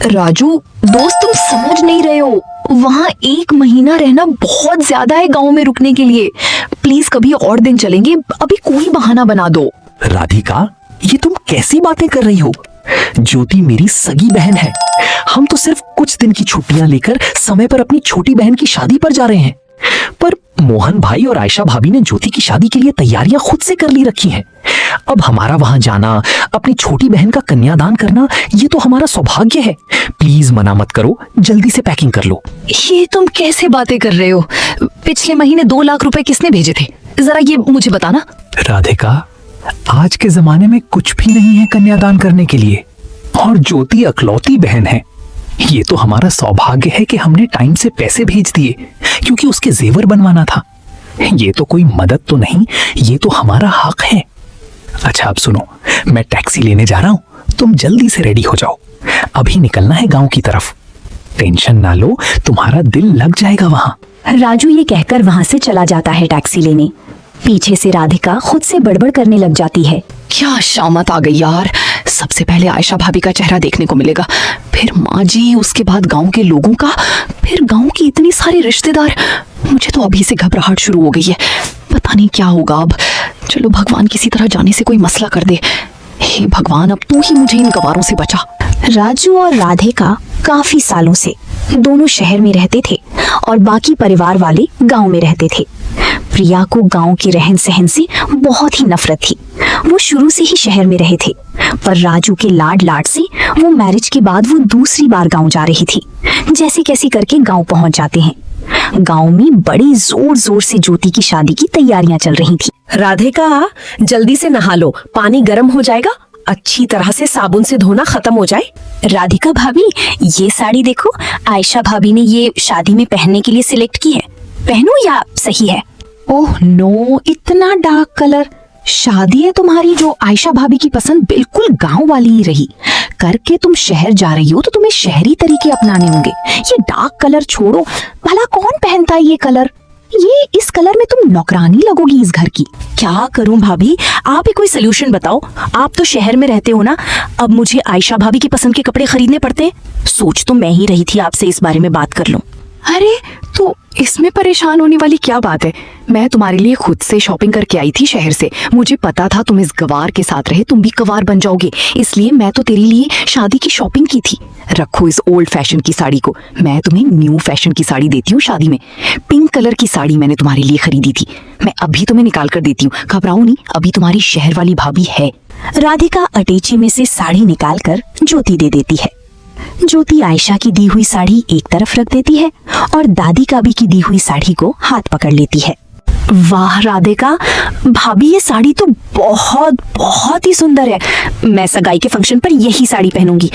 राजू दोस्त, तुम समझ नहीं रहे हो, वहाँ 1 महीना रहना बहुत ज्यादा है गांव में रुकने के लिए। प्लीज कभी और दिन चलेंगे, अभी कोई बहाना बना दो। राधिका, ये तुम कैसी बातें कर रही हो? ज्योति मेरी सगी बहन है। हम तो सिर्फ कुछ दिन की छुट्टियां लेकर समय पर अपनी छोटी बहन की शादी पर जा रहे हैं। पर मोहन भाई और आयशा भाभी ने ज्योति की शादी के लिए तैयारियां खुद से कर ली रखी हैं। अब हमारा वहां जाना, अपनी छोटी बहन का कन्यादान करना, ये तो हमारा सौभाग्य है। प्लीज मना मत करो, जल्दी से पैकिंग कर लो। ये तुम कैसे बातें कर रहे हो? पिछले महीने 2 लाख रुपए किसने भेजे थे, जरा ये मुझे बताना। राधिका, आज के जमाने में कुछ भी नहीं है कन्यादान करने के लिए, और ज्योति अकलौती बहन है। ये तो हमारा सौभाग्य है कि हमने टाइम से पैसे भेज दिए, क्योंकि उसके जेवर बनवाना था। ये तो कोई मदद तो नहीं, ये तो हमारा हक है। अच्छा अब सुनो, मैं टैक्सी लेने जा रहा हूँ, तुम जल्दी से रेडी हो जाओ, अभी निकलना है गांव की तरफ। टेंशन ना लो, तुम्हारा दिल लग जाएगा वहां। राजू ये कहकर वहां से चला जाता है टैक्सी लेने। पीछे से राधिका खुद से बड़बड़ करने लग जाती है। क्या शामत आ गई यार, सबसे पहले आयशा भाभी का चेहरा देखने को मिलेगा, फिर माँ जी, उसके बाद गांव के लोगों का, फिर गांव की इतनी सारी रिश्तेदार। मुझे तो अभी से घबराहट शुरू हो गई है, पता नहीं क्या होगा अब। चलो भगवान किसी तरह जाने से कोई मसला कर दे। हे भगवान, अब तू ही मुझे इन गवारों से बचा। राजू और राधिका काफी सालों से दोनों शहर में रहते थे और बाकी परिवार वाले गांव में रहते थे। प्रिया को गांव के रहन सहन से बहुत ही नफरत थी। वो शुरू से ही शहर में रहे थे, पर राजू के लाड लाड से वो मैरिज के बाद वो दूसरी बार गांव जा रही थी। जैसे कैसे करके गांव पहुंच जाते हैं। गांव में बड़ी जोर जोर से ज्योति की शादी की तैयारियां चल रही थी। राधिका, जल्दी से नहा लो, पानी गर्म हो जाएगा, अच्छी तरह से साबुन से धोना खत्म हो जाए। राधिका भाभी, ये साड़ी देखो, आयशा भाभी ने ये शादी में पहनने के लिए सिलेक्ट की है, पहनूं या सही है? ओह नो, इतना डार्क कलर। शादी है तुम्हारी जो आयशा भाभी की पसंद बिल्कुल गांव वाली ही रही। करके तुम शहर जा रही हो तो तुम्हें शहरी तरीके अपनाने होंगे। ये डार्क कलर छोड़ो, भला कौन पहनता है ये कलर? ये इस कलर में तुम नौकरानी लगोगी इस घर की। क्या करूं भाभी, आप ही कोई सोल्यूशन बताओ। आप तो शहर में रहते हो ना, अब मुझे आयशा भाभी की पसंद के कपड़े खरीदने पड़ते हैं। सोच तो मैं ही रही थी आपसे इस बारे में बात कर लूं। अरे तो इसमें परेशान होने वाली क्या बात है? मैं तुम्हारे लिए खुद से शॉपिंग करके आई थी शहर से। मुझे पता था तुम इस गवार के साथ रहे तुम भी गवार बन जाओगे, इसलिए मैं तो तेरे लिए शादी की शॉपिंग की थी। रखो इस ओल्ड फैशन की साड़ी को, मैं तुम्हें न्यू फैशन की साड़ी देती हूँ शादी में। पिंक कलर की साड़ी मैंने तुम्हारे लिए खरीदी थी, मैं अभी तुम्हें निकाल कर देती हूँ, घबराओ नहीं, अभी तुम्हारी शहर वाली भाभी है। राधिका अटैची में से साड़ी निकाल कर ज्योति दे देती है। ज्योति आयशा की दी हुई साड़ी एक तरफ रख देती है और दादी काबी की दी हुई साड़ी को हाथ पकड़ लेती है। वाह राधिका भाभी, ये साड़ी तो बहुत बहुत ही सुंदर है। मैं सगाई के फंक्शन पर यही साड़ी पहनूंगी।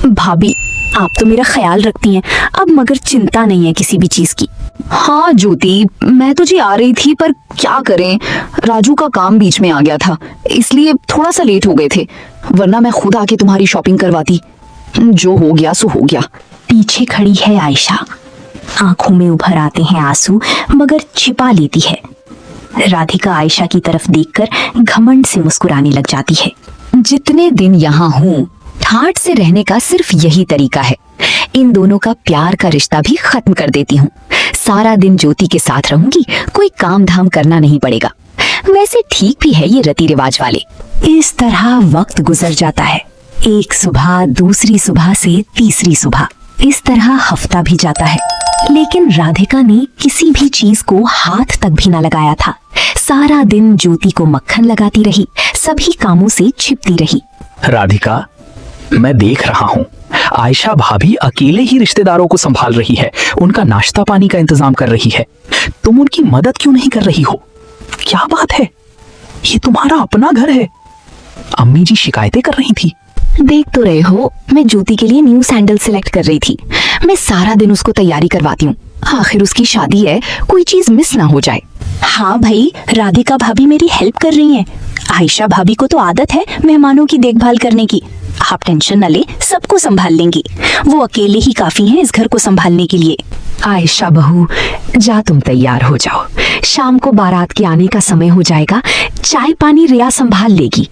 भाभी, आप तो मेरा ख्याल रखती हैं, अब मगर चिंता नहीं है किसी भी चीज की। हाँ ज्योति, मैं तुझे आ रही थी, पर क्या करें, राजू का काम बीच में आ गया था, इसलिए थोड़ा सा लेट हो गए थे, वरना मैं खुद आके तुम्हारी शॉपिंग करवाती। जो हो गया सो हो गया। पीछे खड़ी है आयशा, आंखों में उभर आते हैं आंसू, मगर छिपा लेती है। राधिका आयशा की तरफ देखकर घमंड से मुस्कुराने लग जाती है। जितने दिन यहाँ हूँ, ठाठ से रहने का सिर्फ यही तरीका है। इन दोनों का प्यार का रिश्ता भी खत्म कर देती हूँ। सारा दिन ज्योति के साथ रहूंगी, कोई काम धाम करना नहीं पड़ेगा। वैसे ठीक भी है ये रीति रिवाज वाले। इस तरह वक्त गुजर जाता है। एक सुबह, दूसरी सुबह से तीसरी सुबह, इस तरह हफ्ता भी जाता है, लेकिन राधिका ने किसी भी चीज को हाथ तक भी न लगाया था। सारा दिन ज्योति को मक्खन लगाती रही, सभी कामों से छिपती रही। राधिका, मैं देख रहा हूँ आयशा भाभी अकेले ही रिश्तेदारों को संभाल रही है, उनका नाश्ता पानी का इंतजाम कर रही है। तुम उनकी मदद क्यों नहीं कर रही हो? क्या बात है, ये तुम्हारा अपना घर है। अम्मी जी शिकायतें कर रही थी। देख तो रहे हो, मैं ज्योति के लिए न्यू सैंडल सिलेक्ट कर रही थी। मैं सारा दिन उसको तैयारी करवाती हूँ, आखिर उसकी शादी है, कोई चीज मिस ना हो जाए। हाँ भाई, राधिका भाभी मेरी हेल्प कर रही हैं। आयशा भाभी को तो आदत है मेहमानों की देखभाल करने की। आप टेंशन न ले, सबको संभाल लेंगी। वो अकेले ही काफी हैं इस घर को संभालने के लिए। आयशा बहू, जा तुम तैयार हो जाओ, शाम को बारात के आने का समय हो जाएगा। चाय पानी रिया संभाल लेगी।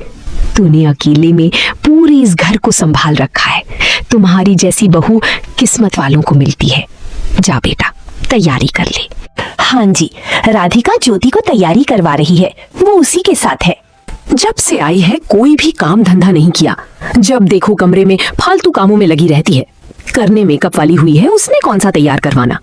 तूने अकेले में पूरे इस घर को संभाल रखा है, तुम्हारी जैसी बहू किस्मत वालों को मिलती है। जा बेटा, तैयारी कर ले। हाँ जी, राधिका ज्योति को तैयारी करवा रही है, वो उसी के साथ है। जब से आई है कोई भी काम धंधा नहीं किया, जब देखो कमरे में फालतू कामों में लगी रहती है। करने मेकअप वाली हुई है, उसने कौन सा तैयार करवाना।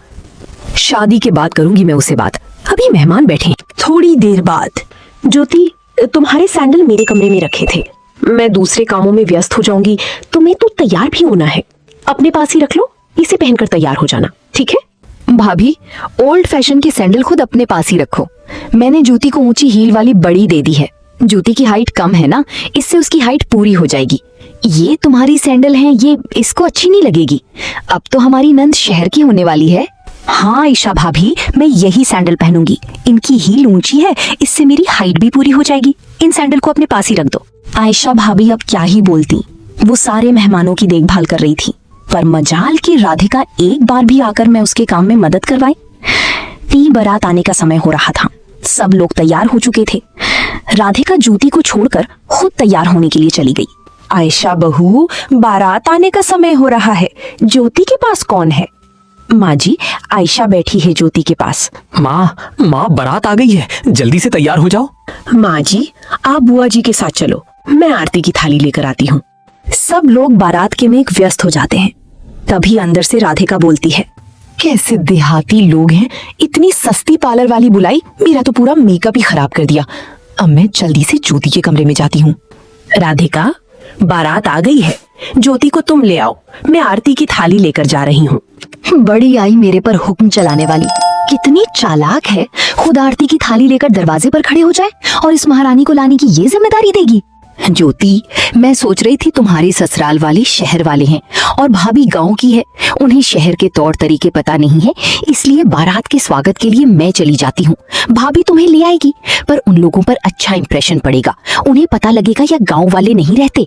शादी के बाद करूंगी मैं उसे बात, अभी मेहमान बैठे। थोड़ी देर बाद, ज्योति तुम्हारे सैंडल मेरे कमरे में रखे थे, मैं दूसरे कामों में व्यस्त हो जाऊंगी, तुम्हें तो तैयार भी होना है। अपने पास ही रख लो, इसे पहनकर तैयार हो जाना, ठीक है। भाभी, ओल्ड फैशन के सैंडल खुद अपने पास ही रखो। मैंने ज्योति को ऊंची हील वाली बड़ी दे दी है। ज्योति की हाइट कम है ना, इससे उसकी हाइट पूरी हो जाएगी। ये तुम्हारी सैंडल हैं, ये इसको अच्छी नहीं लगेगी। अब तो हमारी नंद शहर की होने वाली है। हाँ आयशा भाभी, मैं यही सैंडल पहनूंगी। इनकी हील ऊंची है, इससे मेरी हाइट भी पूरी हो जाएगी। इन सैंडल को अपने पास ही रख दो। आयशा भाभी अब क्या ही बोलती, वो सारे मेहमानों की देखभाल कर रही थी, पर मजाल की राधिका एक बार भी आकर मैं उसके काम में मदद करवाई। ती बारात आने का समय हो रहा था, सब लोग तैयार हो चुके थे। राधिका ज्योति को छोड़कर खुद तैयार होने के लिए चली गई। आयशा बहू, बारात आने का समय हो रहा है, ज्योति के पास कौन है? माँ जी, आयशा बैठी है ज्योति के पास। माँ, बारात आ गई है, जल्दी से तैयार हो जाओ। माँ जी, आप बुआ जी के साथ चलो, मैं आरती की थाली लेकर आती हूँ। सब लोग बारात के में व्यस्त हो जाते हैं। तभी अंदर से राधिका बोलती है, कैसे देहाती लोग हैं, इतनी सस्ती पार्लर वाली बुलाई, मेरा तो पूरा मेकअप ही खराब कर दिया। अब मैं जल्दी से ज्योति के कमरे में जाती हूँ। राधिका, बारात आ गई है, ज्योति को तुम ले आओ, मैं आरती की थाली लेकर जा रही हूँ। बड़ी आई मेरे पर हुक्म चलाने वाली, कितनी चालाक है। खुद आरती की थाली लेकर दरवाजे पर खड़े हो जाए और इस महारानी को लाने की ये जिम्मेदारी देगी। ज्योति, मैं सोच रही थी तुम्हारी ससुराल वाले शहर वाले हैं और भाभी गांव की है, उन्हें शहर के तौर तरीके पता नहीं है, इसलिए बारात के स्वागत के लिए मैं चली जाती हूँ। भाभी तुम्हें ले आएगी, पर उन लोगों पर अच्छा इंप्रेशन पड़ेगा, उन्हें पता लगेगा या गांव वाले नहीं रहते।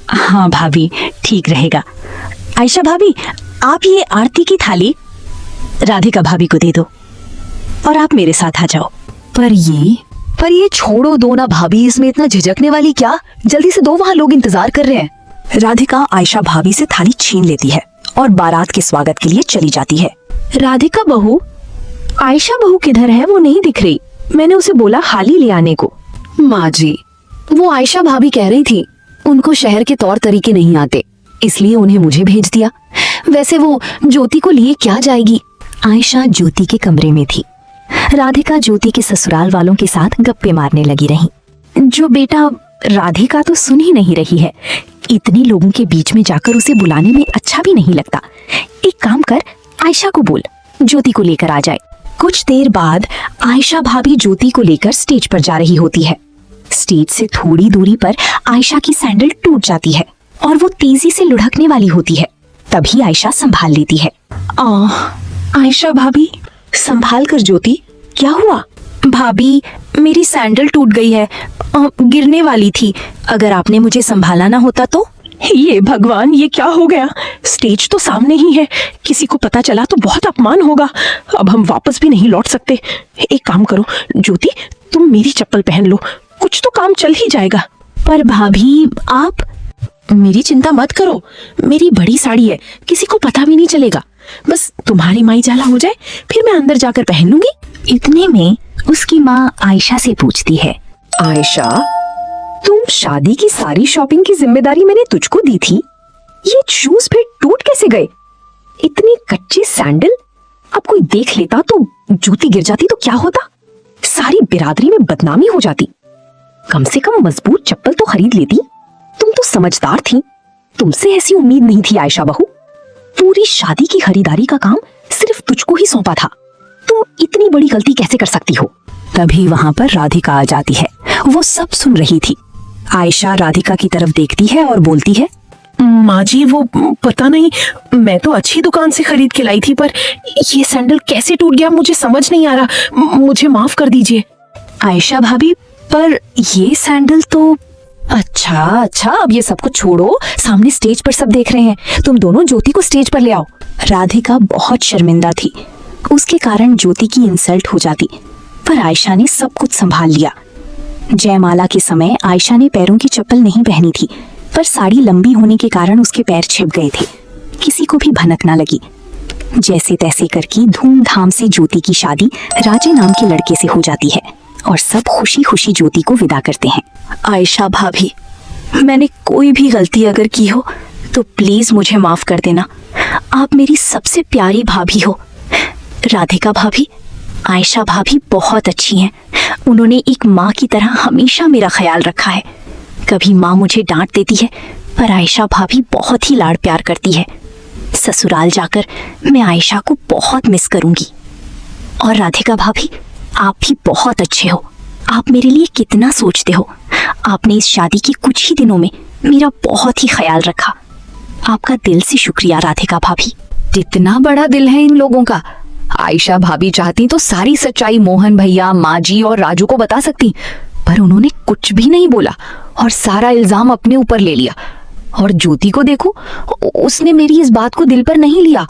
हाँ भाभी, ठीक रहेगा। आयशा भाभी, आप ये आरती की थाली राधिका भाभी को दे दो और आप मेरे साथ आ जाओ। पर ये छोड़ो दो ना भाभी, इसमें इतना झिझकने वाली क्या, जल्दी से दो, वहाँ लोग इंतजार कर रहे हैं। राधिका आयशा भाभी से थाली छीन लेती है और बारात के स्वागत के लिए चली जाती है। राधिका बहू, आयशा बहू किधर है? वो नहीं दिख रही, मैंने उसे बोला हाली ले आने को। माँ जी, वो आयशा भाभी कह रही थी उनको शहर के तौर तरीके नहीं आते, इसलिए उन्हें मुझे भेज दिया। वैसे वो ज्योति को लिए क्या जाएगी। आयशा ज्योति के कमरे में थी। राधिका ज्योति के ससुराल वालों के साथ गप्पे मारने लगी रही। जो बेटा, राधिका तो सुन ही नहीं रही है, इतने लोगों के बीच में जाकर उसे बुलाने में अच्छा भी नहीं लगता। एक काम कर, आयशा को बोल ज्योति को लेकर आ जाए। कुछ देर बाद आयशा भाभी ज्योति को लेकर स्टेज पर जा रही होती है। स्टेज से थोड़ी दूरी पर आयशा की सैंडल टूट जाती है और वो तेजी से लुढ़कने वाली होती है। तभी आयशा संभाल लेती है। आयशा भाभी, संभाल कर ज्योति, क्या हुआ? भाभी, मेरी सैंडल टूट गई है, गिरने वाली थी, अगर आपने मुझे संभाला ना होता तो। ये भगवान, ये क्या हो गया? स्टेज तो सामने ही है, किसी को पता चला तो बहुत अपमान होगा। अब हम वापस भी नहीं लौट सकते। एक काम करो ज्योति, तुम मेरी चप्पल पहन लो, कुछ तो काम चल ही जाएगा। पर भाभी, आप। मेरी चिंता मत करो, मेरी बड़ी साड़ी है, किसी को पता भी नहीं चलेगा। बस तुम्हारी माई जाला हो जाए, फिर मैं अंदर जाकर पहन लूंगी। इतने में उसकी माँ आयशा से पूछती है, आयशा, तुम शादी की सारी शॉपिंग की जिम्मेदारी मैंने तुझको दी थी, ये शूज फिर टूट कैसे गए? इतनी कच्ची सैंडल, अब कोई देख लेता तो जूती गिर जाती तो क्या होता? सारी बिरादरी में बदनामी हो जाती। कम से कम मजबूत चप्पल तो खरीद लेती। तुम तो समझदार थी, तुमसे ऐसी उम्मीद नहीं थी आयशा बहू। पूरी शादी की खरीदारी का काम सिर्फ तुझको ही सौंपा था, तुम इतनी बड़ी गलती कैसे कर सकती हो? तभी वहां पर राधिका आ जाती है, वो सब सुन रही थी। आयशा राधिका की तरफ देखती है और बोलती है, माँ जी, वो पता नहीं, मैं तो अच्छी दुकान से खरीद के लाई थी, पर ये सैंडल कैसे टूट गया मुझे समझ नहीं आ रहा, मुझे माफ कर दीजिए। आयशा भाभी, पर ये सैंडल तो। अच्छा, अब ये सब कुछ छोड़ो, सामने स्टेज पर सब देख रहे हैं, तुम दोनों ज्योति को स्टेज पर ले आओ। राधिका बहुत शर्मिंदा थी, उसके कारण ज्योति की इंसल्ट हो जाती, पर आयशा ने सब कुछ संभाल लिया। जयमाला के समय आयशा ने पैरों की चप्पल नहीं पहनी थी, पर साड़ी लंबी होने के कारण उसके पैर छिप गए थे। किसी को भी भनक ना लगी। जैसे तैसे करके धूमधाम से ज्योति की शादी राजे नाम के लड़के से हो जाती है और सब खुशी खुशी ज्योति को विदा करते हैं। आयशा भाभी, मैंने कोई भी गलती अगर की हो तो प्लीज मुझे माफ कर देना। आप मेरी सबसे प्यारी भाभी हो। राधिका भाभी, आयशा भाभी बहुत अच्छी हैं। उन्होंने एक माँ की तरह हमेशा मेरा ख्याल रखा है। कभी माँ मुझे डांट देती है पर आयशा भाभी बहुत ही लाड़ प्यार करती है। ससुराल जाकर मैं आयशा को बहुत मिस करूंगी। और राधिका भाभी, आप भी बहुत अच्छे हो। आप मेरे लिए कितना सोचते हो। आपने इस शादी के कुछ ही दिनों में मेरा बहुत ही ख्याल रखा। आपका दिल से शुक्रिया राधिका भाभी। कितना बड़ा दिल है इन लोगों का। आयशा भाभी चाहती तो सारी सच्चाई मोहन भैया, माँ जी और राजू को बता सकती, पर उन्होंने कुछ भी नहीं बोला और सारा इल्जाम अपने ऊपर ले लिया। और ज्योति को देखो, उसने मेरी इस बात को दिल पर नहीं लिया